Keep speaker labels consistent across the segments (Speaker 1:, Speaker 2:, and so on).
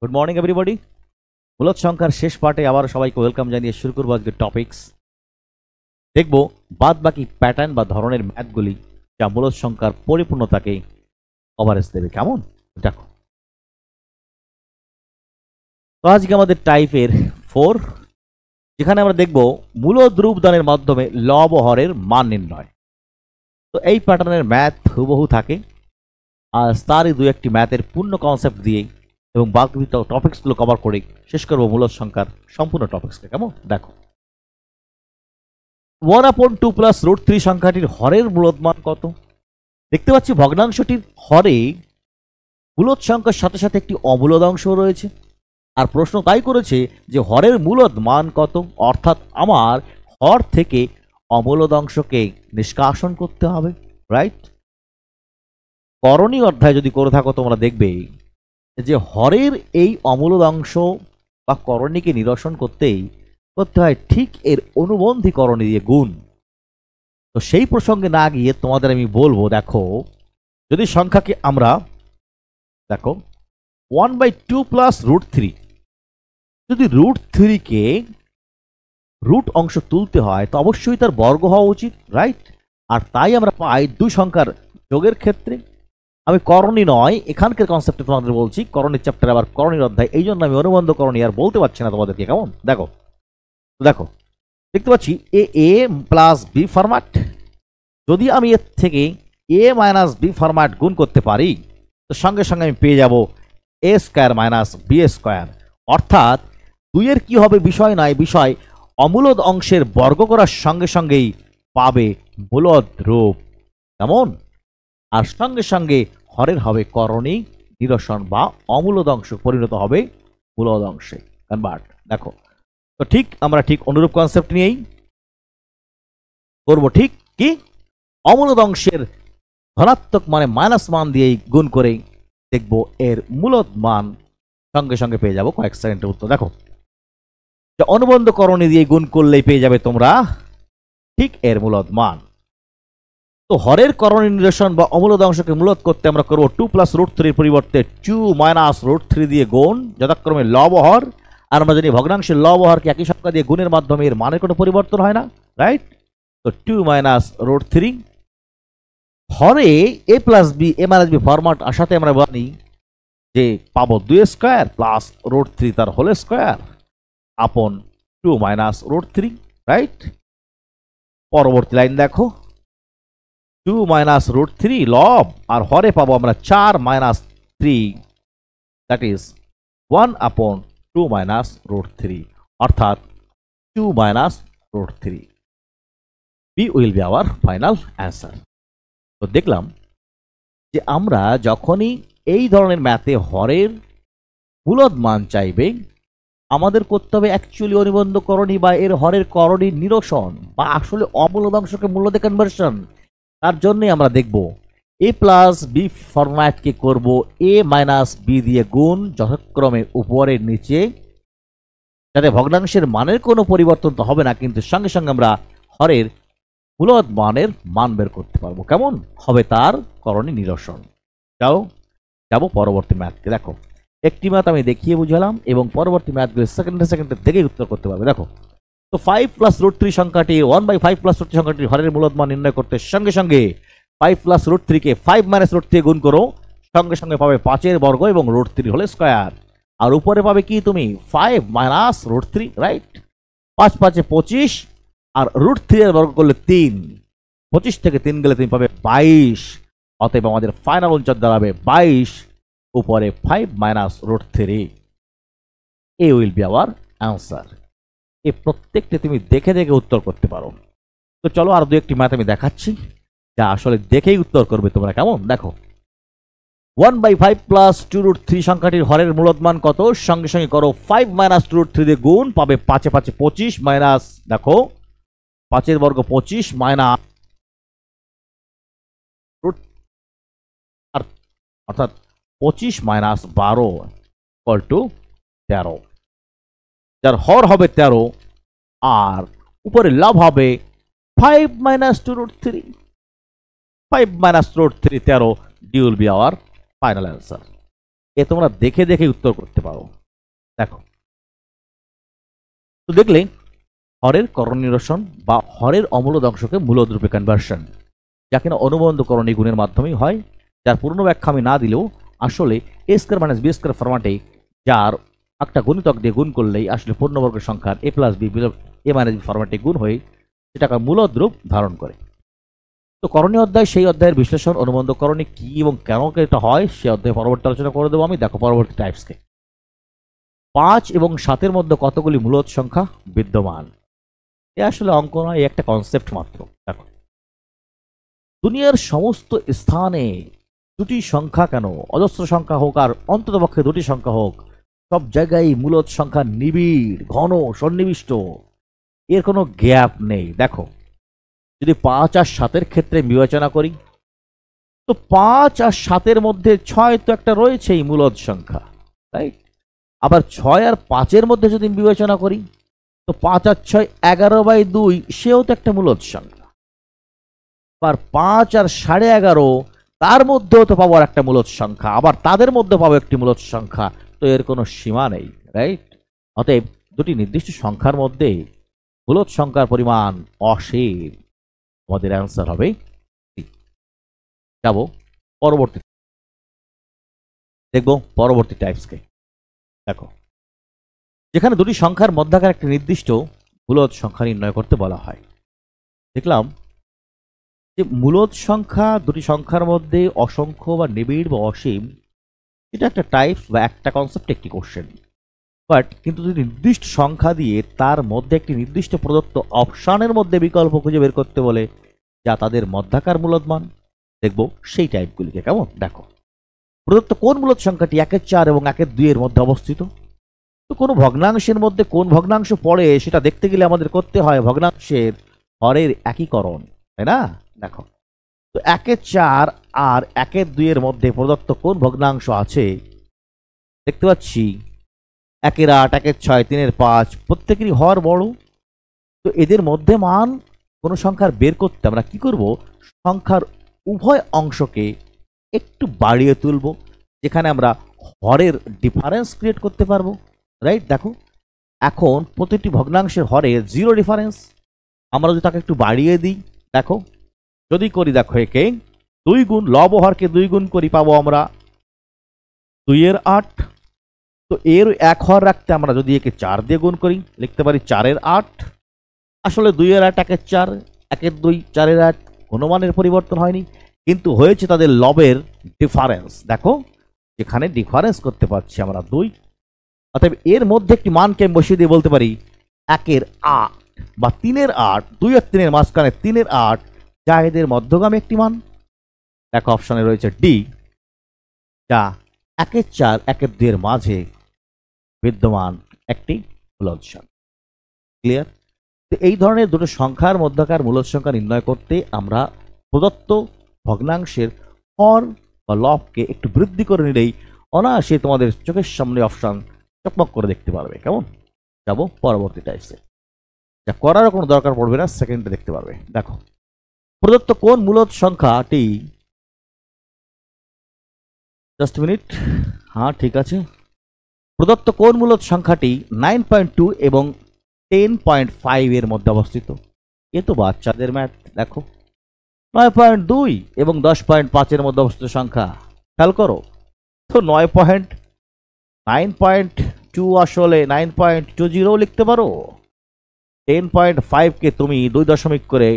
Speaker 1: Good morning everybody. মূলত সংখ্যার শেষ পার্টে আবার সবাইকে ওয়েলকাম জানিয়ে শুরু করবো আজকের টপিকস। দেখব বাদ বাকি প্যাটার্ন বা ধরনের ম্যাথগুলি যা মূলত সংখ্যার পরিপূর্ণতাকে কভারেজ দেবে। কেমন? দেখো, তো আজকে আমাদের টাইপের 4, যেখানে আমরা দেখব মূলত রূপদানের মাধ্যমে লব ও হরের মান নির্ণয়। তো এই প্যাটার্নের ম্যাথ হুবহু থাকে, আর তারই দু একটি ম্যাথের পূর্ণ কনসেপ্ট দিয়ে এবং বাকি টপিক্সগুলো কভার করে শেষ করবো মূলত সংখ্যার সম্পূর্ণ টপিক্সকে। কেমন? দেখো, 1/2 প্লাস √3 সংখ্যাটির হরের মূলত মান কত? দেখতে পাচ্ছি ভগ্নাংশটির হরে মূলত সংখ্যার সাথে সাথে একটি অমূলদ অংশ রয়েছে, আর প্রশ্ন তাই করেছে যে হরের মূলত মান কত, অর্থাৎ আমার হর থেকে অমূলদ অংশকে নিষ্কাশন করতে হবে, রাইট? করণীয় অধ্যায় যদি করে থাকো তোমরা দেখবে যে হরের এই অমূলদ অংশ বা করণীকে নিরসন করতে হয় ঠিক এর অনুবন্ধী করণী দিয়ে গুণ। তো সেই প্রসঙ্গে না গিয়ে তোমাদের আমি বলবো, দেখো যদি সংখ্যাকে আমরা দেখো 1/2 প্লাস √3, যদি √3 কে রুট অংশ তুলতে হয় তো অবশ্যই তার বর্গ হওয়া উচিত, রাইট? আর তাই আমরা পাই দুই সংখ্যার যোগের ক্ষেত্রে। আমি করণী নয়, এখানকার কনসেপ্টে তোমাদের বলছি, করণীর চ্যাপ্টার আবার করণীর অধ্যায়, এই জন্য আমি অনুবন্ধ করণী আর বলতে পারছি না তোমাদেরকে। কেমন? দেখো দেখো দেখতে পাচ্ছি এ প্লাস বি ফরম্যাট। যদি আমি এর থেকে এ মাইনাস বি ফরম্যাট গুণ করতে পারি তো সঙ্গে সঙ্গে আমি পেয়ে যাব এ স্কোয়ার মাইনাস বি স্কোয়ার, অর্থাৎ দুইয়ের কি হবে বিষয় নয়, বিষয় অমূলদ অংশের বর্গ করার সঙ্গে সঙ্গেই পাবে মূলদ রূপ। কেমন? আর সঙ্গে সঙ্গে হরের হবে করণী নিরসন বা অমূলদ অংশ পরিণত হবে মূলদ অংশে কনভার্ট। দেখো, তো ঠিক আমরা ঠিক অনুরূপ কনসেপ্ট নিয়েই করবো। ঠিক কি অমূলদ অংশের ধনাত্মক মানে মাইনাস মান দিয়েই গুণ করে দেখবো এর মূলদ মান, সঙ্গে সঙ্গে পেয়ে যাবো কয়েক সেকেন্ডের উত্তর। দেখো, অনুবন্ধ করণী দিয়ে গুণ করলেই পেয়ে যাবে তোমরা ঠিক এর মূলদ মান। তো হরের করণী নিরসন বা অমূলদ অংশকে মূলদ করতে আমরা করবো 2 প্লাস √3 পরিবর্তে 2 মাইনাস √3 দিয়ে গুণ, যথাক্রমে লব ও হর। আর আমরা জানি ভগ্নাংশের লব ও হরকে একই সংখ্যা দিয়ে গুণের মাধ্যমে এর মানের কোনো পরিবর্তন হয় না, রাইট? তো 2 মাইনাস √3 হরে এ প্লাস বি, এ মাইনাস বি ফরম্যাট আসাতে আমরা জানি যে পাবো 2 স্কোয়ার প্লাস √3 তার হোল স্কোয়ার আপন 2 মাইনাস √3, রাইট? পরবর্তী লাইন দেখো, 2 মাইনাস √3 লব, আর হরে পাবো আমরা 4 মাইনাস 3, দ্যাট ইজ 1 আপন 2 মাইনাস √3, অর্থাৎ 2 minus √3। B will be our final answer. তো দেখলাম যে আমরা যখনই এই ধরনের ম্যাথে হরের মূলদ মান চাইবে আমাদের করতে হবে অ্যাকচুয়ালি অনুবন্ধ করণী বা এর হরের করণী নিরসন বা আসলে অমূলদ অংশকে মূলদে কনভার্সন। তার জন্যই আমরা দেখব এ প্লাস বি ফরম্যাটকে করব এ মাইনাস বি দিয়ে গুণ, যথাক্রমে উপরের নিচে, যাতে ভগ্নাংশের মানের কোনো পরিবর্তন তো হবে না, কিন্তু সঙ্গে সঙ্গে আমরা হরের মূলদ মানের মান বের করতে পারবো। কেমন হবে তার করণী নিরসন? যাবো পরবর্তী ম্যাথকে। দেখো, একটি ম্যাথ আমি দেখিয়ে বুঝালাম এবং পরবর্তী ম্যাথগুলো সেকেন্ডে থেকেই উত্তর করতে পারবে। দেখো, তো 5 প্লাস √3 সংখ্যাটি 1/5 প্লাস √3 সংখ্যাটির হরের মূলদ মান নির্ণয় করতে সঙ্গে সঙ্গে 5 প্লাস √3 কে 5 মাইনাস √3 গুণ করো, সঙ্গে সঙ্গে পাবে 5 বর্গ এবং √3 হোল স্কোয়ার, আর উপরে পাবে কি তুমি 5 মাইনাস √3, রাইট? 5 5 25, আর √3 এর বর্গ করলে 3, 25 থেকে 3 গেলে তুমি পাবে 22, অতএব আমাদের ফাইনাল উত্তর দাঁড়াবে 22 উপরে 5 minus √3। A will be hour answer. এই প্রত্যেকটা তুমি দেখে দেখে উত্তর করতে পারো। তো চলো আর দু একটি ম্যাথ আমি দেখাচ্ছি যা আসলে দেখেই উত্তর করবে তোমরা। কেমন? দেখো, 1/5 প্লাস 2√3 সংখ্যাটির হরের মূলদ মান কত? সঙ্গে সঙ্গে করো 5 মাইনাস 2√3 দিয়ে গুণ, পাবে 5 5 25 মাইনাস, দেখো 5 বর্গ 25 মাইনাস, অর্থাৎ 25 মাইনাস 12 ইকুয়াল টু 13, যার হর হবে 13 আর উপরে লাভ হবে 5 minus 2√3, 5 minus √3 13। This will be our final answer. এ তোমরা দেখে দেখে উত্তর করতে পারো। দেখো, তো দেখলে হরের করণ নিরসন বা হরের অমূলদ অংশকে মূলদ রূপে কনভার্সন, যা কিনা অনুবন্ধকরণী গুণের মাধ্যমেই হয়, যার পূর্ণ ব্যাখ্যা আমি না দিলেও আসলে এ স্কয়ার মাইনাস বি স্কয়ার ফরম্যাটে, যার একটা গুণিতক দিয়ে গুণ করলেই আসলে পূর্ণবর্গের সংখ্যার এ plus B A minus B ফরম্যাটে গুণ হয়ে সেটাকে মূলদ রূপ ধারণ করে। তো করণীয় অধ্যায় সেই অধ্যায়ের বিশ্লেষণ, অনুবন্ধকরণী কি এবং কেন এটা হয় সে অধ্যায়ে পরবর্তী আলোচনা করে দেবো আমি। দেখো পরবর্তী টাইপসকে, 5 এবং 7-এর মধ্যে কতগুলি মূলদ সংখ্যা বিদ্যমান। এ আসলে অঙ্ক নয়, একটা কনসেপ্ট মাত্র। দেখো, দুনিয়ার সমস্ত স্থানে দুটি সংখ্যা কেন, অজস্র সংখ্যা হোক আর অন্ততপক্ষে দুটি সংখ্যা হোক, সব জায়গায় মূলদ সংখ্যা নিবিড়, ঘন, সন্নিবিষ্ট, এর কোনো গ্যাপ নেই। দেখো, যদি 5 আর 7-এর ক্ষেত্রে বিবেচনা করি, তো 5 আর 7-এর মধ্যে 6 তো একটা রয়েছেই মূলদ সংখ্যা, রাইট? আবার 6 আর 5-এর মধ্যে যদি বিবেচনা করি, তো 5 আর 6 11/2, সেও তো একটা মূলদ সংখ্যা। আবার 5 আর 11.5, তার মধ্যেও তো পাবো আর একটা মূলদ সংখ্যা, আবার তাদের মধ্যে পাবো একটি মূলদ সংখ্যা। তো এর কোনো সীমা নেই, রাইট? অতএব দুটি নির্দিষ্ট সংখ্যার মধ্যে মূলদ সংখ্যার পরিমাণ অসীম। আমাদের অ্যান্সার হবে C। যাব পরবর্তী, দেখব পরবর্তী টাইপসকে। দেখো, যেখানে দুটি সংখ্যার মধ্যকার একটি নির্দিষ্ট মূলদ সংখ্যা নির্ণয় করতে বলা হয়। দেখলাম যে মূলদ সংখ্যা দুটি সংখ্যার মধ্যে অসংখ্য বা নিবিড় বা অসীম, এটা একটা টাইপ বা একটা কনসেপ্ট, একটি কোশ্চেন। বাট কিন্তু যদি নির্দিষ্ট সংখ্যা দিয়ে তার মধ্যে একটি নির্দিষ্ট প্রদত্ত অপশানের মধ্যে বিকল্প খুঁজে বের করতে বলে, যা তাদের মধ্যাকার মূলদ মান, দেখব সেই টাইপগুলিকে। কেমন? দেখো, প্রদত্ত কোন মূলদ সংখ্যাটি 1/4 এবং 1/2 মধ্যে অবস্থিত। তো কোনো ভগ্নাংশের মধ্যে কোন ভগ্নাংশ পড়ে সেটা দেখতে গেলে আমাদের করতে হয় ভগ্নাংশের হরের একীকরণ, তাই না? দেখো, তো 1/4 আর 1/2 মধ্যে প্রদত্ত কোন ভগ্নাংশ আছে, দেখতে পাচ্ছি 1/8, 1/6, 3/5, প্রত্যেকেরই হর বড়। তো এদের মধ্যে মান কোনো সংখ্যার বের করতে আমরা কি করব, সংখ্যার উভয় অংশকে একটু বাড়িয়ে তুলব, যেখানে আমরা হরের ডিফারেন্স ক্রিয়েট করতে পারবো, রাইট? দেখো, এখন প্রতিটি ভগ্নাংশের হরে 0 ডিফারেন্স, আমরা যদি তাকে একটু বাড়িয়ে দিই, দেখো যদি করি, দেখো একে 2 গুণ, লব হরকে 2 গুণ করি, পাবো আমরা 2/8। তো এর এক হর রাখতে আমরা যদি একে 4 দিয়ে গুণ করি, লিখতে পারি 4/8। আসলে 2/8, 1/4, 1/2, 4/8 কোনো মানের পরিবর্তন হয়নি, কিন্তু হয়েছে তাদের লবের ডিফারেন্স। দেখো, যেখানে ডিফারেন্স করতে পারছি আমরা 2, অতএব এর মধ্যে একটি মানকে আমি বসিয়ে দিয়ে বলতে পারি 1/8 বা 3/8, 2 আর 3-এর মাঝখানে 3/8, যা এদের মধ্যগামী একটি মান। দেখো অপশনে রয়েছে ডি, যা 1/4, 1/2-এর মাঝে বিদ্যমান একটি মূলদ সংখ্যা। ক্লিয়ার? তো এই ধরনের দুটো সংখ্যার মধ্যকার মূলদ সংখ্যা নির্ণয় করতে আমরা প্রদত্ত ভগ্নাংশের হর বা লবকে একটু বৃদ্ধি করে নিলেই অনায়াসে তোমাদের চোখের সামনে অপশন চকমক করে দেখতে পারবে। কেমন? যাব পরবর্তী টাইপসে, যা করার কোনো দরকার পড়বে না, সেকেন্ডে দেখতে পারবে। দেখো, প্রদত্ত কোন মূলদ সংখ্যাটি, জাস্ট মিনিট, হ্যাঁ ঠিক আছে, প্রদত্ত কোন মূলদ সংখ্যাটি 9.2 এবং 10.5 এর মধ্যে অবস্থিত। এ তো বাচ্চাদের ম্যাথ। দেখো, 9.2 এবং 10.5 এর মধ্যে অবস্থিত সংখ্যা খেয়াল করো, তো 9.2 আসলে 9.20 লিখতে পারো, 10.5 কে তুমি 2 দশমিক করে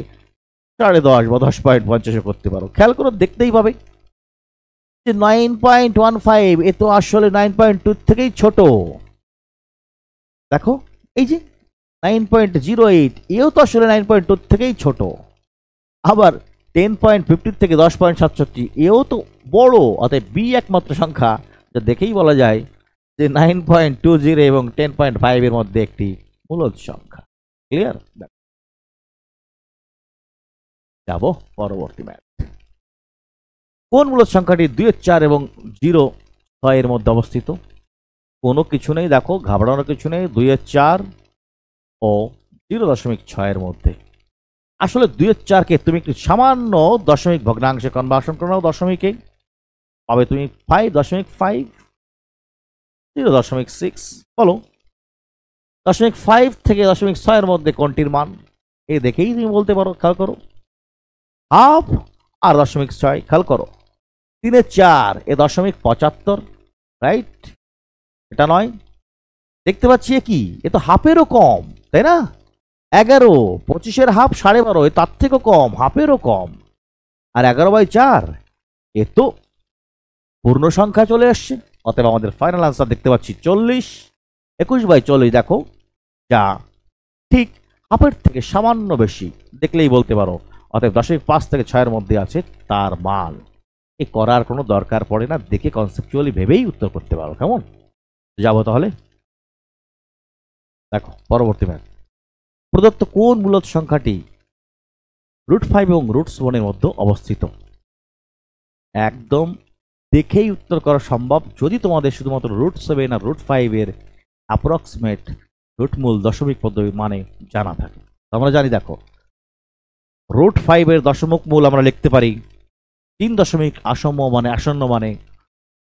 Speaker 1: 10.5 বা 10.50 করতে পারো। খেয়াল করো, দেখতেই পাবে যে 9.15 এ তো আসলে 9.2 থেকেই ছোট। দেখো, এই যে 9.08 এও তো আসলে 9.2 থেকেই ছোট। আবার 10.50 থেকে 10.67 এও তো বড়। অতএব বি একমাত্র সংখ্যা যা দেখেই বলা যায় যে 9.20 এবং 10.5 এর মধ্যে একটি মূলদ সংখ্যা। ক্লিয়ার? যাব পরবর্তী ম্যাথ। কোন মূলদ সংখ্যাটি 2/4 এবং 0.6 এর মধ্যে অবস্থিত? কোনো কিছু নেই, দেখো ঘাবড়ানোর কিছু নেই, 2/4 ও 0.6 এর মধ্যে। আসলে 2/4 কে তুমি একটু সামান্য দশমিক ভগ্নাংশে কনভার্সন করে নাও, দশমিকে পাবে তুমি 5.5। 0.6। বলো 0.5 থেকে 0.6 এর মধ্যে কোনটির মান? এ দেখেই তুমি বলতে পারো, খেয়াল করো। হাফ আর 0.6, খেয়াল করো। 3/4, এ 0.75, রাইট? এটা নয়। দেখতে পাচ্ছি এ কি, এ তো হাফেরও কম, তাই না? 11, 25-এর হাফ 12.5, তার থেকেও কম, হাফেরও কম। আর 11/4, এ তো পূর্ণ সংখ্যা চলে আসছে। অতএব আমাদের ফাইনাল আনসার দেখতে পাচ্ছি 40। 21/40 দেখো, যা ঠিক হাফের থেকে সামান্য বেশি, দেখলেই বলতে পারো। অতএব 0.5 থেকে 6-এর মধ্যে আছে তার মান। এ করার কোনো দরকার পড়ে না, দেখে কনসেপচুয়ালি ভেবেই উত্তর করতে পারো। কেমন? যাবো তাহলে। দেখো পরবর্তী ম্যাথ। প্রদত্ত কোন মূলদ সংখ্যাটি √5 এবং √1 এর মধ্যে অবস্থিত? একদম দেখেই উত্তর করা সম্ভব যদি তোমাদের শুধুমাত্র √7 আর √5 এর অ্যাপ্রক্সিমেট রুটমূল দশমিক পদ্ধতি মানে জানা থাকে। আমরা জানি, দেখো √5 এর দশমিক মূল আমরা লিখতে পারি 3 দশমিক আসন্ন মানে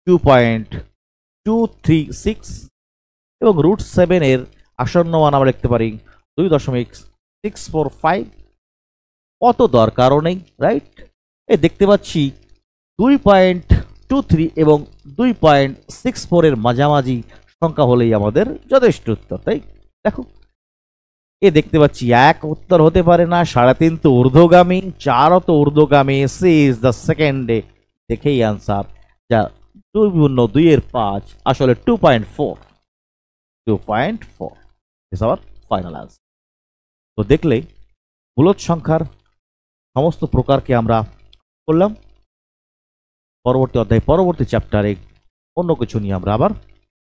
Speaker 1: 2.236 এবং √7 এর আসন্ন মান আমরা লিখতে পারি 2.645। অত দরকারও নেই, রাইট? এ দেখতে পাচ্ছি 2.23 এবং 2.64 এর মাঝামাঝি সংখ্যা হলেই আমাদের যথেষ্ট উত্তর, তাই? দেখো এ দেখতে পাচ্ছি এক উত্তর হতে পারে না, 3.5 তো ঊর্ধ্বগামী, 4ও তো ঊর্ধ্বগামী, সি ইজ দ্য সেকেন্ডে। দেখেই আনসার, যা 2/2 আসলে 2.4 ইজ আওয়ার ফাইনাল আনসার। তো দেখলে মূলদ সংখ্যার সমস্ত প্রকারকে আমরা করলাম। পরবর্তী অধ্যায়, পরবর্তী চ্যাপ্টারে অন্য কিছু নিয়ে আমরা আবার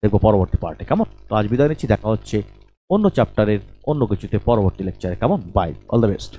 Speaker 1: দেখবো পরবর্তী পার্টে। কেমন? তো আজ বিদায় নিচ্ছি, দেখা হচ্ছে অন্য চ্যাপ্টারের অন্য কিছুতে পরবর্তী লেকচারে। কেমন? Bye, all the best.